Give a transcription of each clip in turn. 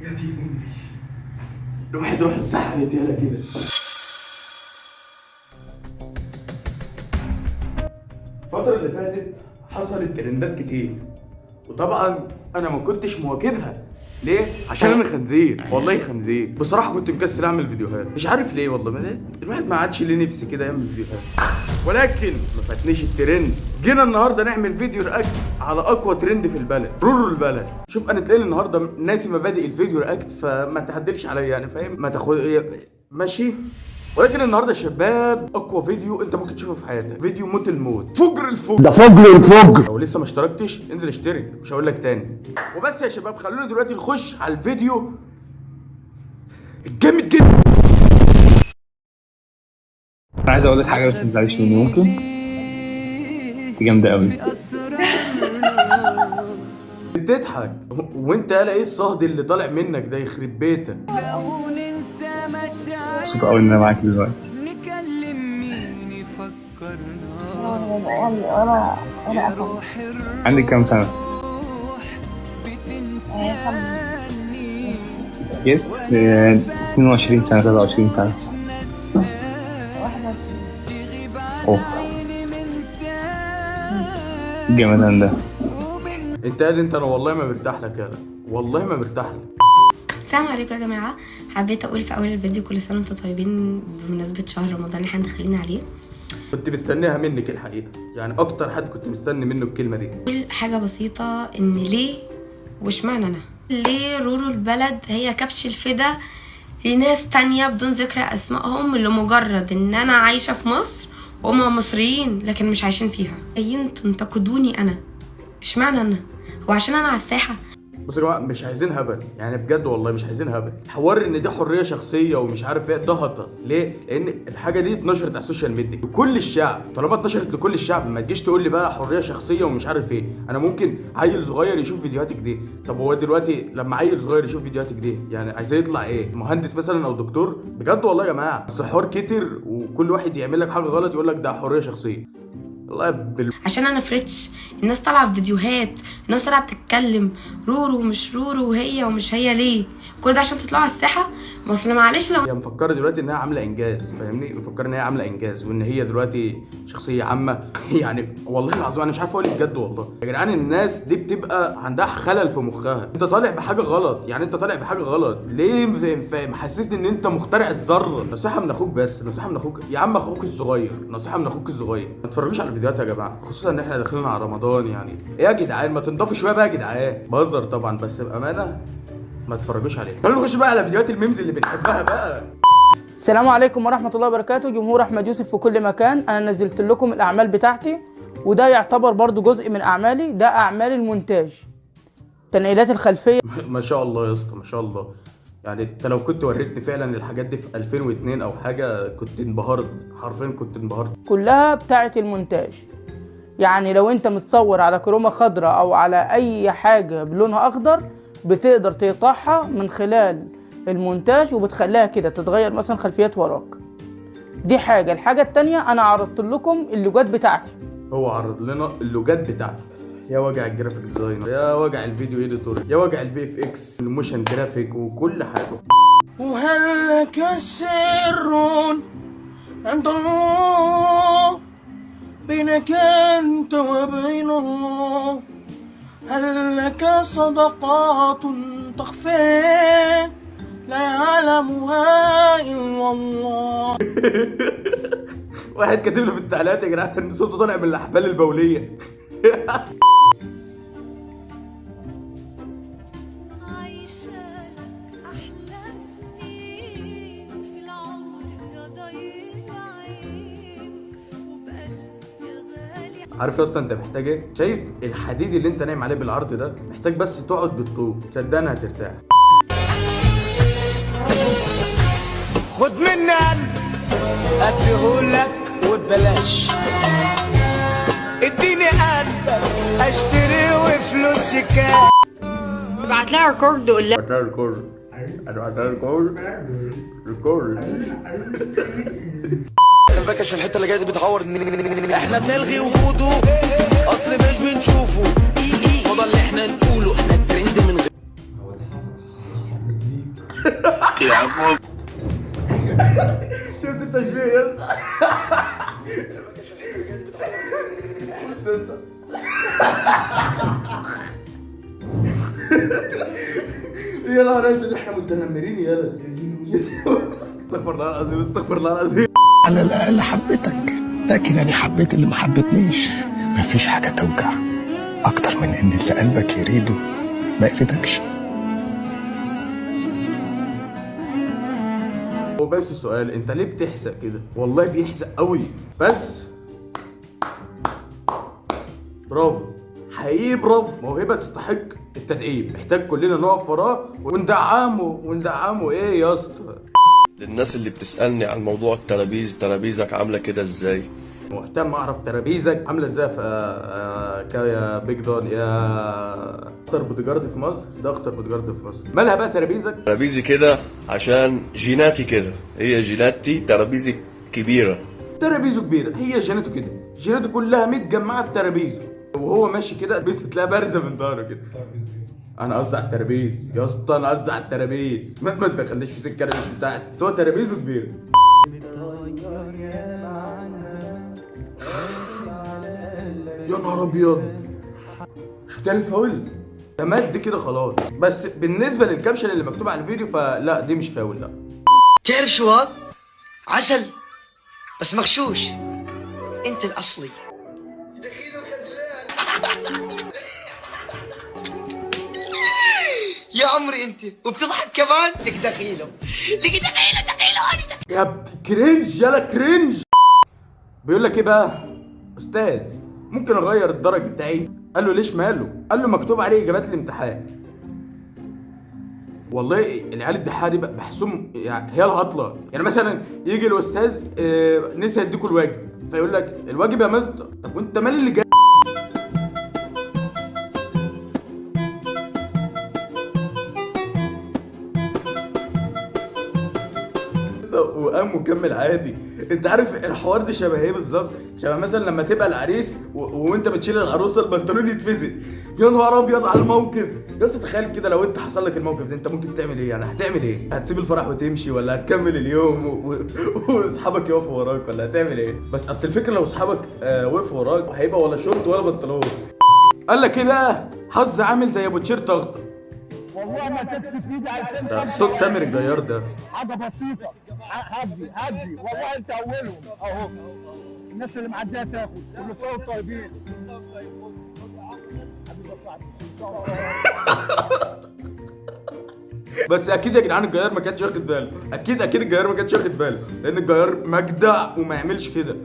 يا دي امي الواحد يروح الساحه يتيالا كده. الفترة اللي فاتت حصلت ترندات كتير، وطبعا انا ما كنتش مواكبها. ليه؟ عشان انا خنزير، والله خنزير. بصراحة كنت مكسل اعمل فيديوهات، مش عارف ليه والله. الواحد ما عادش ليه نفسي كده يعمل فيديوهات، ولكن ما فاتنيش الترند. جينا النهارده نعمل فيديو رياكت على اقوى ترند في البلد، رورو البلد. شوف انا تلاقيني النهارده ناسي مبادئ الفيديو رياكت، فما تعدلش عليا يعني، فاهم؟ ما تاخد ماشي. ولكن النهارده يا شباب اقوى فيديو انت ممكن تشوفه في حياتك، فيديو موت الموت، فجر الفجر. ده فجر الفجر. لو لسه ما اشتركتش انزل اشترك، مش هقول لك تاني. وبس يا شباب، خلونا دلوقتي نخش على الفيديو الجامد جدا. انا عايز اقول لك حاجه بس ما تزعليش مني، ممكن؟ دي جامده قوي. بتضحك وانت قال ايه الصهد اللي طالع منك ده؟ يخرب بيتك. مبسوط قوي ان انا معاك دلوقتي. عندك كام سنه؟ يس 22 سنه 23 سنه. اوف الجمدان ده. انت قال انت، انا والله ما مرتاح لك يالا، والله ما مرتاح لك. السلام عليكم يا جماعه. حبيت اقول في اول الفيديو كل سنه وانتم طيبين بمناسبه شهر رمضان اللي احنا داخلين عليه. كنت مستنيها منك الحقيقه، يعني اكتر حد كنت مستني منه الكلمه دي. كل حاجه بسيطه، ان ليه واشمعنى انا؟ ليه رورو البلد هي كبش الفدا لناس تانية بدون ذكر اسمائهم، لمجرد ان انا عايشه في مصر وهم مصريين لكن مش عايشين فيها، جايين تنتقدوني انا؟ اشمعنى انا؟ هو عشان انا على الساحه؟ بصوا يا جماعه، مش عايزين هبل يعني، بجد والله مش عايزين هبل. حوار ان دي حريه شخصيه ومش عارف ايه، ده هطل. ليه؟ لان الحاجه دي اتنشرت على السوشيال ميديا لكل الشعب. طالما اتنشرت لكل الشعب، ما تجيش تقول لي بقى حريه شخصيه ومش عارف ايه. انا ممكن عيل صغير يشوف فيديوهاتك دي. طب هو دلوقتي لما عيل صغير يشوف فيديوهاتك دي، يعني عايز يطلع ايه؟ مهندس مثلا او دكتور؟ بجد والله يا جماعه، بس الحوار كتر وكل واحد يعمل لك حاجه غلط يقول لك ده حريه شخصيه. عشان انا فريتش. الناس طالعه في فيديوهات، الناس طالعه بتتكلم رورو ومش رورو وهي ومش هي. ليه كل ده؟ عشان تطلعوا على الساحه؟ ما اصل معلش لو هي مفكره دلوقتي انها عامله انجاز، فاهمني؟ مفكره ان هي عامله انجاز وان هي دلوقتي شخصيه عامه. يعني والله العظيم انا مش عارف اقول ايه بجد والله يا جدعان. الناس دي بتبقى عندها خلل في مخها. انت طالع بحاجه غلط، يعني انت طالع بحاجه غلط ليه؟ محسسني ان انت مخترع الذره. نصيحه من اخوك، بس نصيحه من اخوك يا عم، اخوك الصغير، نصيحه من اخوك الصغير. ما تتفرجوش على الفيديوهات يا جماعه، خصوصا ان احنا داخلين على رمضان. يعني ايه يا جدعان؟ ما تنضفوا شويه بقى يا جدعان. بهزر طبعا، بس بامانه ما تتفرجوش عليه. خلينا نخش بقى على فيديوهات الميمز اللي بنحبها بقى. السلام عليكم ورحمة الله وبركاته. جمهور أحمد يوسف في كل مكان، أنا نزلت لكم الأعمال بتاعتي، وده يعتبر برضو جزء من أعمالي. ده أعمال المونتاج، تنقيلات الخلفية. ما شاء الله يا اسطى، ما شاء الله. يعني انت لو كنت وريتني فعلا الحاجات دي في 2002 او حاجه كنت انبهرت، حرفيا كنت انبهرت. كلها بتاعة المونتاج. يعني لو أنت متصور على كرومة خضراء أو على أي حاجة بلونها أخضر، بتقدر تقطعها من خلال المونتاج وبتخليها كده تتغير مثلا خلفيات وراك. دي حاجة. الحاجة التانية، أنا عرضت لكم اللوجات بتاعتي. هو عرض لنا اللوجات ببتاعته. يا وجع الجرافيك ديزاينر، يا وجع الفيديو اديتور، يا وجع الفي اف اكس، الموشن جرافيك وكل حاجه. وهل لك سر عند الله بينك انت وبين الله؟ هل لك صدقات تخفى لا يعلمها الا الله؟ واحد كاتب له في التعليقات يا جدعان صوته طالع من الاحبال البوليه. عارف يا اسطى انت محتاج ايه؟ شايف الحديد اللي انت نايم عليه بالعرض ده؟ محتاج بس تقعد بالطول، صدقني هترتاح. خد مني قلب اديهولك وببلاش، اديني قلبك اشتري وفلوسي كام. ابعت لها ريكورد وقول لها بعتها ريكورد. انا بعتها ريكورد. الباكش الحته اللي جايه دي بتعور. احنا بنلغي وجوده، اصل مش بنشوفه. فضل اللي احنا نقوله، احنا الترند من غير. شفت التشبيه يا اسطى؟ بص يا اسطى. يا نهار اسود احنا متنمرين يالا. استغفر الله العظيم، استغفر الله العظيم. على الأقل حبيتك، لكن أنا حبيت اللي ما حبتنيش. مفيش حاجة توجع أكتر من إن اللي قلبك يريده ما يريدكش. وبس السؤال، انت ليه بتحزق كده؟ والله بيحزق قوي. بس برافو، حقيقي برافو، موهبة تستحق التدعيم، محتاج كلنا نقف وراه وندعمه. ايه يا اسطى؟ للناس اللي بتسألني عن موضوع الترابيز، ترابيزك عاملة كده ازاي؟ مهتم اعرف ترابيزك عامله ازاي في يا بيج دون، يا اكتر بوديجارد في مصر. ده اكتر بوديجارد في مصر. مالها بقى ترابيزك؟ ترابيزي كده عشان جيناتي كده، هي جيناتي ترابيزي كبيرة. ترابيزه كبيره، هي جيناته كده، جيناته كلها متجمعه في ترابيزه، وهو ماشي كده بس تلاقي بارزه من ظهره كده. انا قصدي على الترابيز يا اسطى، انا قصدي على الترابيز، ما تدخلنيش في سكه مش بتاعتي. هو ترابيزه كبيره. يا نهار ابيض، شفتها الفاول؟ ده مد كده خلاص. بس بالنسبه للكابشن اللي مكتوب على الفيديو فلا، دي مش فاول لا. تعرف شو هاد؟ عسل بس مغشوش. انت الاصلي. يا عمري انت وبتضحك كمان. لك دخيله يا كرنج، يلا كرنج. بيقول لك ايه بقى؟ استاذ ممكن اغير الدرج بتاعي؟ قال له ليش ماله؟ قال له مكتوب عليه اجابات الامتحان. والله العيال الدحاحه دي بحسهم يعني هي الهطله. يعني مثلا يجي الاستاذ نسي يديكوا الواجب، فيقول لك الواجب يا مستر. طب وانت مال اللي جاي؟ وقام مكمل عادي. انت عارف الحوار ده شبه ايه بالظبط؟ شبه مثلا لما تبقى العريس وانت بتشيل العروسه البنطلون يتفزق. يا نهار ابيض على الموقف. بس تخيل كده لو انت حصل لك الموقف ده، انت ممكن تعمل ايه؟ يعني هتعمل ايه؟ هتسيب الفرح وتمشي، ولا هتكمل اليوم واصحابك يقفوا وراك، ولا هتعمل ايه؟ بس اصل الفكره لو اصحابك وقفوا وراك هيبقى ولا شورت ولا بنطلون. قال لك ايه بقى؟ حظ عامل زي ابو تيشيرت اخضر. والله ما تكسب في ايدي على ده صوت تامر الجيار ده. حاجه بسيطه. هدي والله انت اولهم اهو. الناس اللي معديه تاخد. كل سنه وانتم طيبين. حبيبي يا صاحبي. بس اكيد يا جدعان الجيار ما كانش واخد باله، اكيد الجيار ما كانش واخد باله، لان الجيار مجدع وما يعملش كده.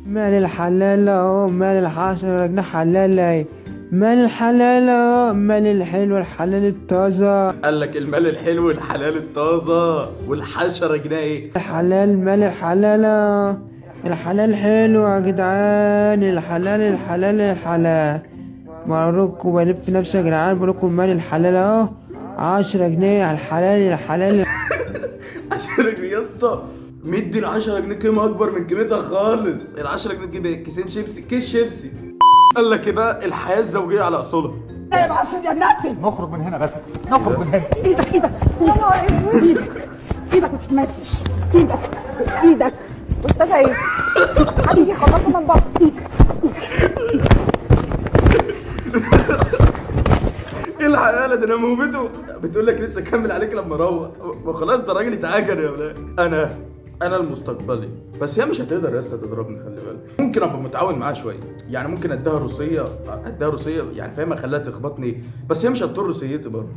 مال الحلالة مال الحشرة جناح حلالة، مال الحلالة مال الحلو الحلال الطازة. قال لك المال الحلو الحلال الطازة، والحشرة جناح ايه؟ الحلال مال الحلالة، الحلال حلو يا جدعان، الحلال مبروك. بلف نفسي يا جدعان، بقولكم مال الحلال اهو 10 جنيه على الحلال 10 جنيه يا اسطى، مدي ال 10 جنيه قيمة أكبر من قيمتها خالص. ال 10 جنيه تجيب كيسين شيبسي، كيس شيبسي. قال لك ايه بقى؟ الحياة الزوجية على أصولها. يا معسل يا نتن. نخرج من هنا بس. نخرج من هنا. ايدك يا نهار اسود. ايدك ما تتمتش. ايدك استاذ ايه؟ حبيبي خلصنا من بعض. ايه الحياة ده؟ انا موهبته بتقول لك لسه كمل عليك لما اروح. ما خلاص ده راجل اتعجن يا ولاد. انا المستقبلي، بس هي مش هتقدر يا اسطى تضربني، خلي بالك. ممكن ابقى متعاون معاها شويه، يعني ممكن اديها روسيه يعني فاهم، اخليها تخبطني، بس هي مش هتطر روسيتي برضه.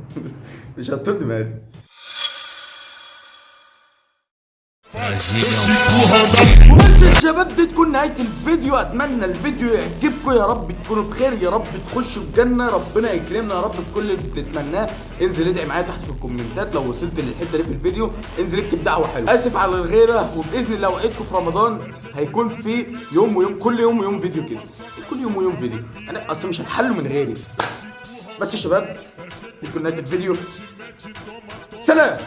مش هتطر دماغي. وبس يا شباب، دي تكون نهايه الفيديو. اتمنى الفيديو يعجبكم، يا رب تكونوا بخير، يا رب تخشوا الجنه، ربنا يكرمنا يا رب بكل اللي بتتمناه. انزل ادعي معايا تحت في الكومنتات. لو وصلت للحته دي في الفيديو انزل اكتب دعوه حلوه. اسف على الغيره، وباذن الله وعدكم في رمضان هيكون في يوم ويوم، كل يوم ويوم فيديو كده، كل يوم ويوم فيديو. انا اصلا مش هتحلوا من غيري. بس يا شباب دي كل نهايه الفيديو. سلام.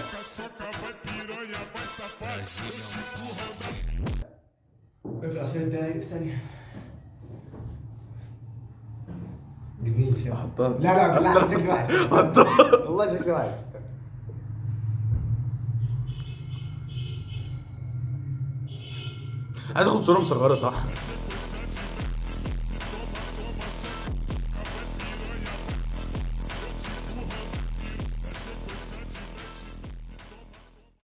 اقفل 10 دقايق ثانيه. جبنيش حطها. لا بالله شكلي وحش. حطها. والله شكلي وحش. عايز اخد صوره مصغره صح؟